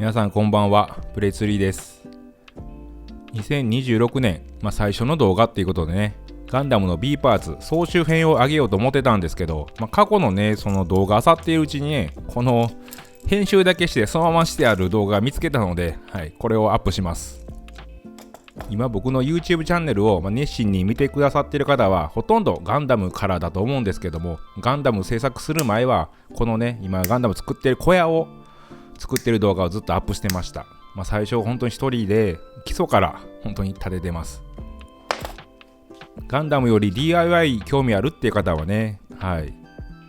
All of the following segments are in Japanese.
皆さんこんばんは、プレイツリーです。2026年、最初の動画っていうことでね、ガンダムの B パーツ総集編を上げようと思ってたんですけど、過去のね、その動画漁っているうちにね、この編集だけしてそのまましてある動画見つけたので、これをアップします。今僕の YouTube チャンネルを熱心に見てくださっている方はほとんどガンダムからだと思うんですけども、ガンダム制作する前はこのね、今ガンダム作ってる小屋を作ってる動画をずっとアップしてました。最初本当に一人で基礎から本当に立ててます。ガンダムより DIY 興味あるっていう方はね、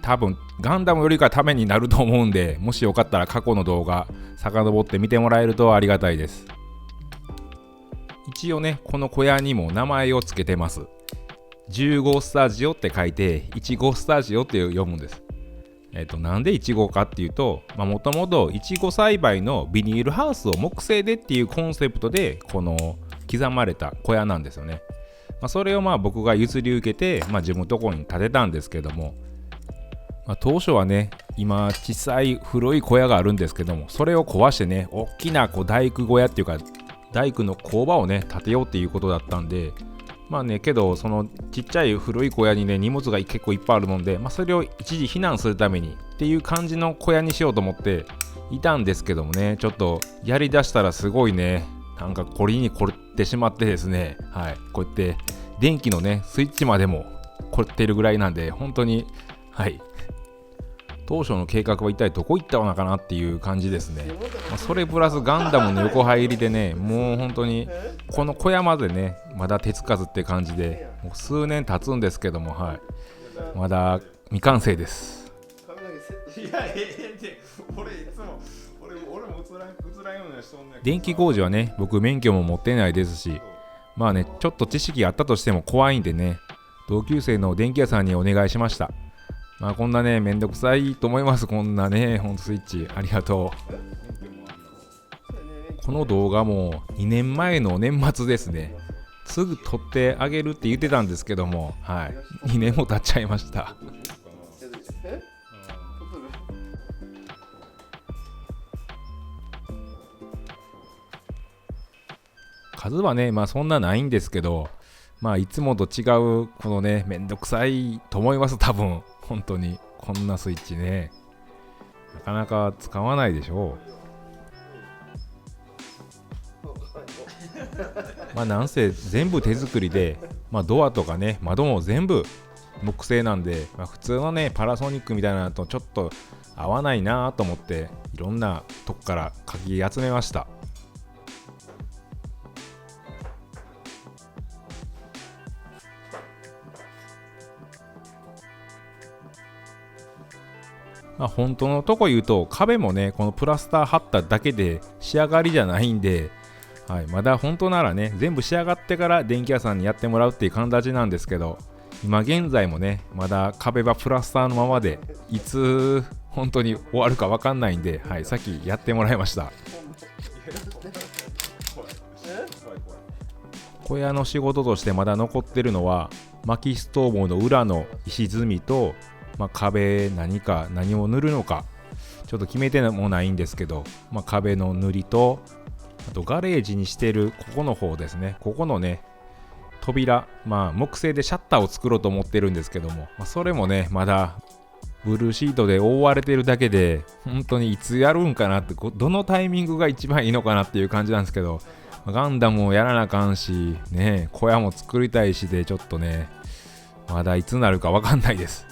多分ガンダムよりがためになると思うんで、もしよかったら過去の動画遡って見てもらえるとありがたいです。一応ね、この小屋にも名前をつけてます。15スタジオって書いて15スタジオって読むんです。なんでイチゴかっていうと、もともとイチゴ栽培のビニールハウスを木製でっていうコンセプトでこの刻まれた小屋なんですよね。それを僕が譲り受けて、自分のところに建てたんですけども、当初はね、今小さい古い小屋があるんですけども、それを壊してね、大きな大工小屋っていうか大工の工場をね建てようっていうことだったんで、けどそのちっちゃい古い小屋にね荷物が結構いっぱいあるので、それを一時避難するためにっていう感じの小屋にしようと思っていたんですけどもね、ちょっとやりだしたらすごいね、凝りに凝ってしまってですね、こうやって電気のねスイッチまでも凝ってるぐらいなんで、本当に当初の計画は一体どこ行ったのかなっていう感じですね。それプラスガンダムの横入りでね、もう本当にこの小山でねまだ手つかずって感じで、もう数年経つんですけども、まだ未完成です。電気工事はね、僕免許も持ってないですし、ちょっと知識あったとしても怖いんでね、同級生の電気屋さんにお願いしました。こんなね、めんどくさいと思います。こんなね、ほんとスイッチ。ありがとう。この動画も2年前の年末ですね。すぐ撮ってあげるって言ってたんですけども、2年も経っちゃいました。数はね、そんなないんですけど、いつもと違う、このね、めんどくさいと思います、多分。本当にこんなスイッチね、なかなか使わないでしょう。なんせ全部手作りで、ドアとかね窓も全部木製なんで、普通のねパナソニックみたいなのとちょっと合わないなと思って、いろんなとこからかき集めました。本当のとこ言うと、壁もねこのプラスター貼っただけで仕上がりじゃないんで、まだ本当ならね全部仕上がってから電気屋さんにやってもらうっていう形なんですけど、今現在もねまだ壁はプラスターのままで、いつ本当に終わるか分かんないんで、さっきやってもらいました。小屋の仕事としてまだ残ってるのは、薪ストーブの裏の石積みと、壁何を塗るのかちょっと決めてもないんですけど、壁の塗りと、あとガレージにしてるここの方ですね、ここのね扉、木製でシャッターを作ろうと思ってるんですけども、それもねまだブルーシートで覆われてるだけで、本当にいつやるんかなって、どのタイミングが一番いいのかなっていう感じなんですけど、ガンダムもやらなあかんしね、小屋も作りたいしで、ちょっとねまだいつなるか分かんないです。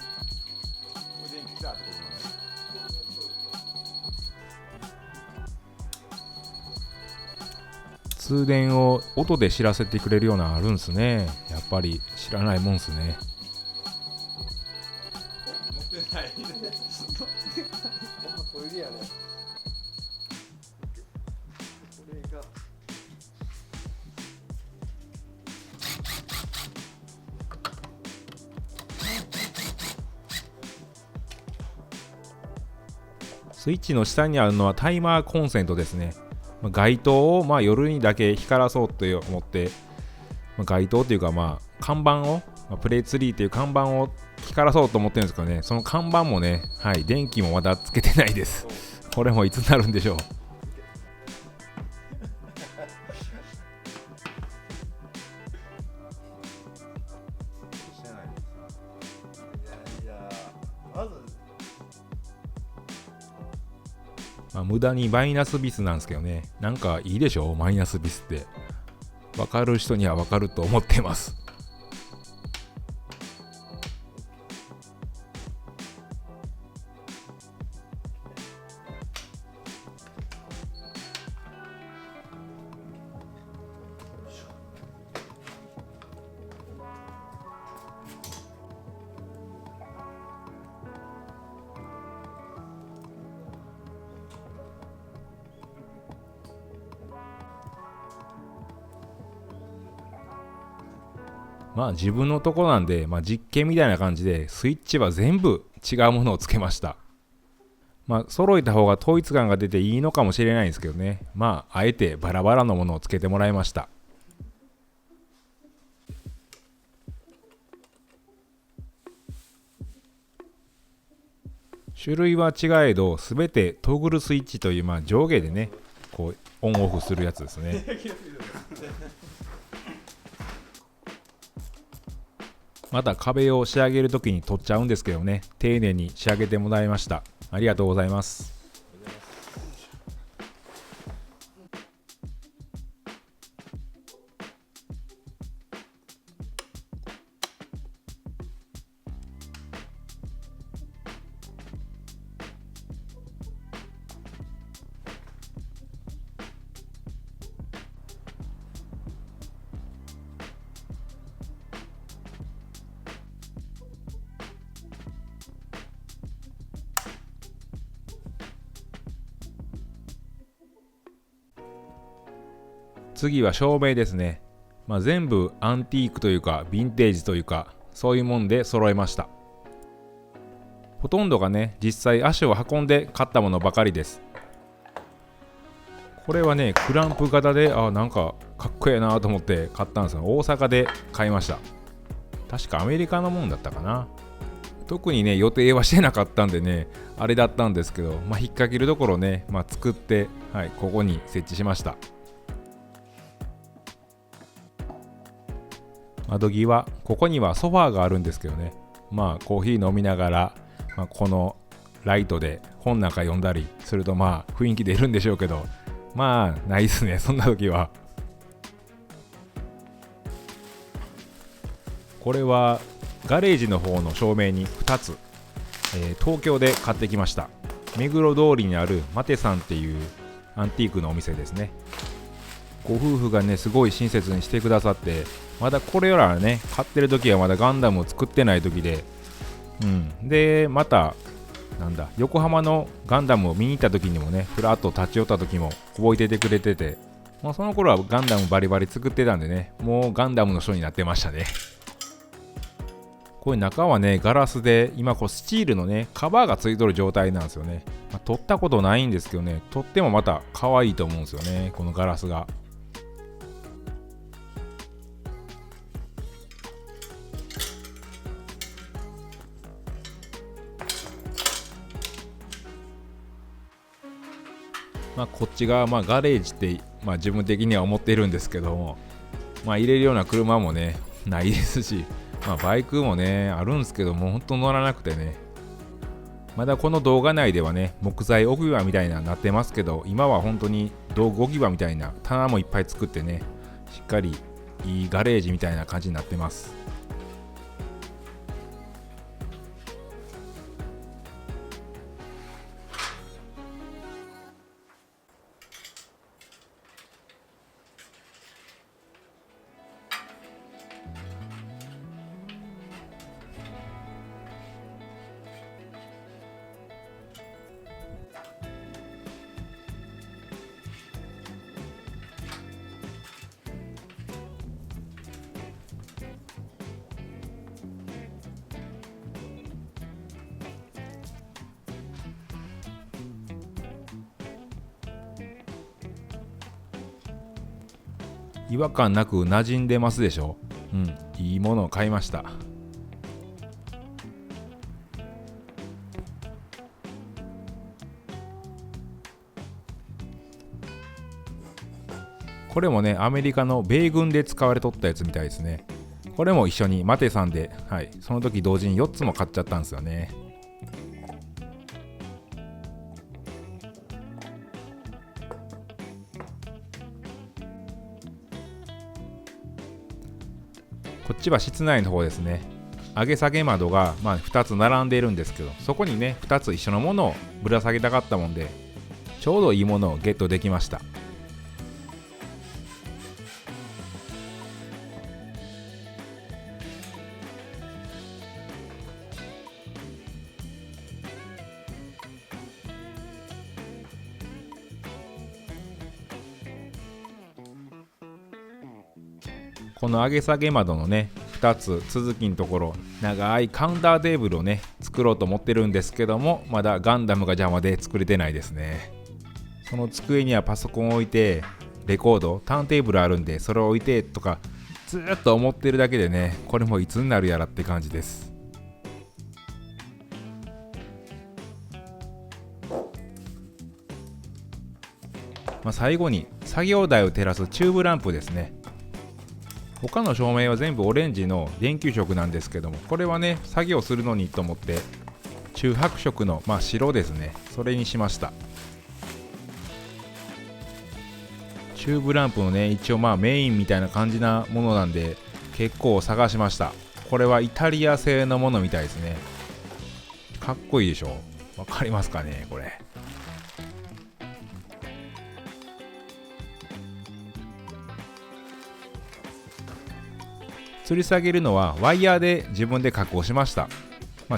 通電を音で知らせてくれるようなのあるんすね。やっぱり知らないもんすね。スイッチの下にあるのはタイマーコンセントですね。街灯を夜にだけ光らそうと思って、街灯というか看板を、プレイツリーという看板を光らそうと思ってるんですけどね、その看板もね、電気もまだつけてないです。これもいつになるんでしょう。無駄にマイナスビスなんですけどね。なんかいいでしょマイナスビスって。わかる人にはわかると思ってます。まあ自分のとこなんで、実験みたいな感じでスイッチは全部違うものをつけました。揃えた方が統一感が出ていいのかもしれないんですけどね。あえてバラバラのものをつけてもらいました。種類は違えど全てトグルスイッチという上下でねこうオンオフするやつですね。また壁を仕上げるときに取っちゃうんですけどね、丁寧に仕上げてもらいました。ありがとうございます。次は照明ですね。全部アンティークというかヴィンテージというかそういうもんで揃えました。ほとんどがね実際足を運んで買ったものばかりです。これはねクランプ型でなんかかっこええなと思って買ったんですが、大阪で買いました。確かアメリカのもんだったかな。特にね予定はしてなかったんでねあれだったんですけど、引っ掛けるところね、作って、ここに設置しました。窓際、ここにはソファーがあるんですけどね、コーヒー飲みながら、このライトで本なんか読んだりすると雰囲気出るんでしょうけど、ないですねそんな時は。これはガレージの方の照明に2つ、東京で買ってきました。目黒通りにあるマテさんっていうアンティークのお店ですね。ご夫婦がねすごい親切にしてくださって、まだこれよらね買ってる時はまだガンダムを作ってない時で、でまた横浜のガンダムを見に行った時にもねふらっと立ち寄った時も覚えててくれてて、その頃はガンダムバリバリ作ってたんでね、もうガンダムの人になってましたね。これ中はねガラスで、今スチールのねカバーがついとる状態なんですよね。取ったことないんですけどね、取ってもまた可愛いと思うんですよね、このガラスが。こっちがガレージって、自分的には思っているんですけども、入れるような車もねないですし、バイクもねあるんですけども本当乗らなくてね、まだこの動画内ではね木材置き場みたいななってますけど、今は本当に道具置き場みたいな棚もいっぱい作ってね、しっかりいいガレージみたいな感じになってます。違和感なく馴染んでますでしょ。いいものを買いました。これもねアメリカの米軍で使われとったやつみたいですね。これも一緒にマテさんで、その時同時に4つも買っちゃったんですよね。こっちは室内の方ですね。上げ下げ窓が2つ並んでいるんですけど、そこにね2つ一緒のものをぶら下げたかったもんで、ちょうどいいものをゲットできました。この上げ下げ窓のね2つ続きのところ、長いカウンターテーブルをね作ろうと思ってるんですけども、まだガンダムが邪魔で作れてないですね。その机にはパソコンを置いて、レコードターンテーブルあるんでそれを置いてとかずっと思ってるだけでね、これもいつになるやらって感じです。最後に作業台を照らすチューブランプですね。他の照明は全部オレンジの電球色なんですけども、これはね作業するのにと思って中白色の白ですね、それにしました。チューブランプのね一応メインみたいな感じなものなんで結構探しました。これはイタリア製のものみたいですね。かっこいいでしょ。わかりますかねこれ。吊り下げるのはワイヤーで自分で加工しました。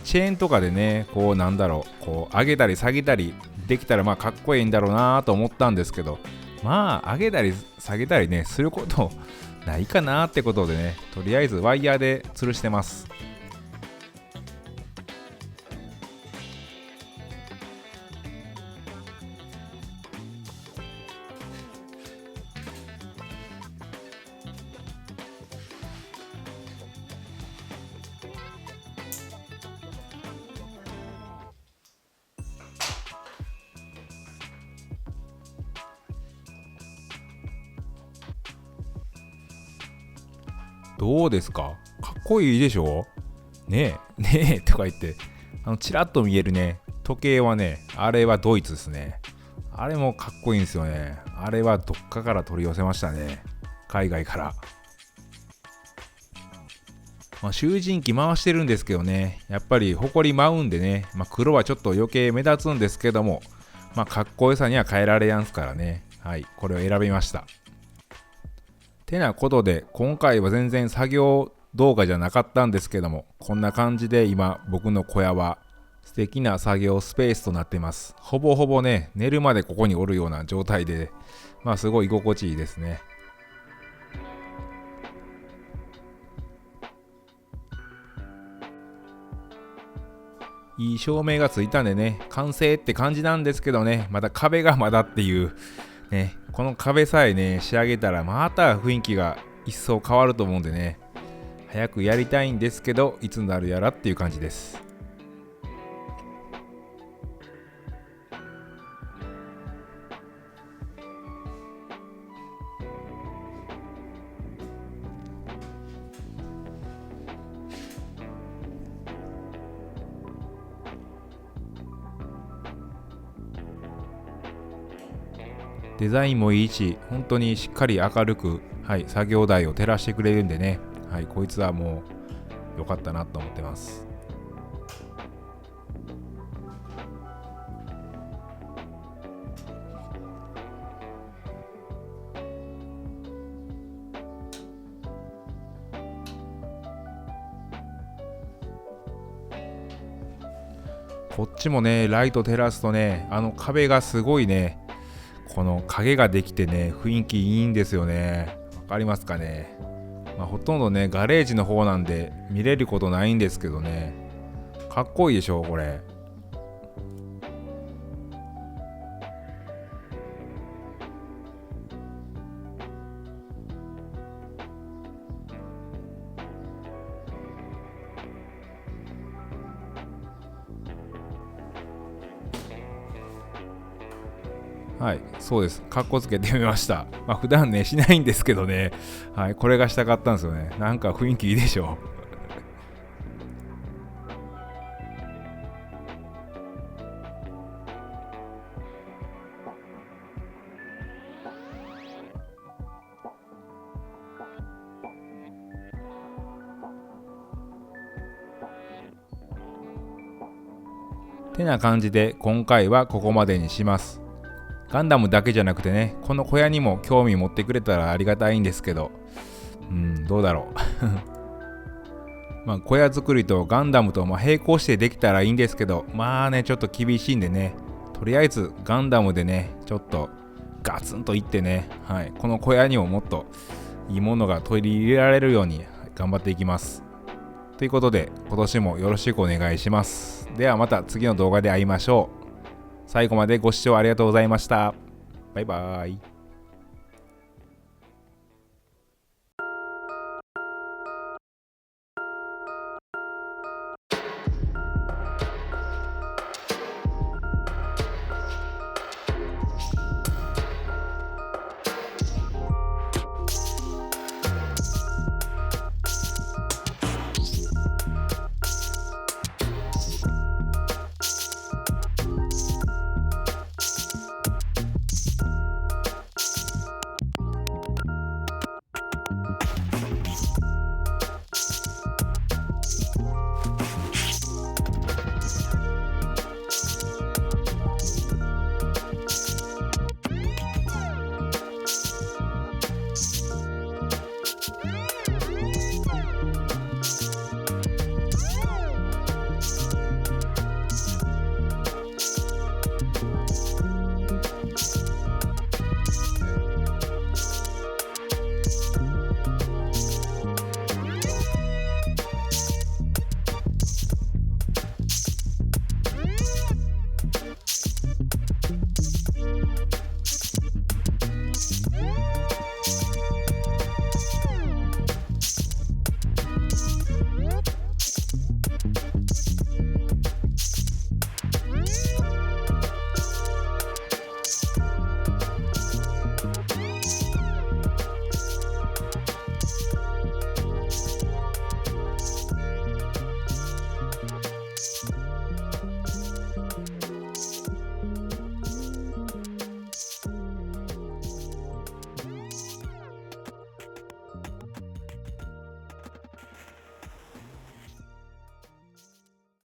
チェーンとかでねこう上げたり下げたりできたらかっこいいんだろうなと思ったんですけど、上げたり下げたりねすることないかなってことでね、とりあえずワイヤーで吊るしてます。どうですか、かっこいいでしょ。ねえねえとか言って、ちらっと見えるね時計はね、あれはドイツですね。あれもかっこいいんですよね。あれはどっかから取り寄せましたね、海外から。集塵機回してるんですけどね、やっぱりホコリ舞うんでね、黒はちょっと余計目立つんですけども、かっこよさには変えられやんすからね。はい、これを選びました。てなことで、今回は全然作業動画じゃなかったんですけども、こんな感じで今僕の小屋は素敵な作業スペースとなっています。ほぼほぼね寝るまでここにおるような状態で、すごい居心地いいですね。いい照明がついたんでね完成って感じなんですけどね、まだ壁がまだっていうね、この壁さえね仕上げたらまた雰囲気が一層変わると思うんでね、早くやりたいんですけどいつになるやらっていう感じです。デザインもいいし、本当にしっかり明るく、作業台を照らしてくれるんでね、こいつはもう良かったなと思ってます。こっちもね、ライト照らすとね、壁がすごいね、この影ができてね、雰囲気いいんですよね。わかりますかね。ほとんどね、ガレージの方なんで見れることないんですけどね、かっこいいでしょ、これ。はい、そうです。かっこつけてみました。普段ね、しないんですけどね。これがしたかったんですよね。なんか雰囲気いいでしょ。てな感じで今回はここまでにします。ガンダムだけじゃなくてね、この小屋にも興味持ってくれたらありがたいんですけど、どうだろう小屋作りとガンダムと並行してできたらいいんですけど、ちょっと厳しいんでね、とりあえずガンダムでね、ちょっとガツンといってね、この小屋にももっといいものが取り入れられるように頑張っていきます。ということで、今年もよろしくお願いします。ではまた次の動画で会いましょう。最後までご視聴ありがとうございました。バイバーイ。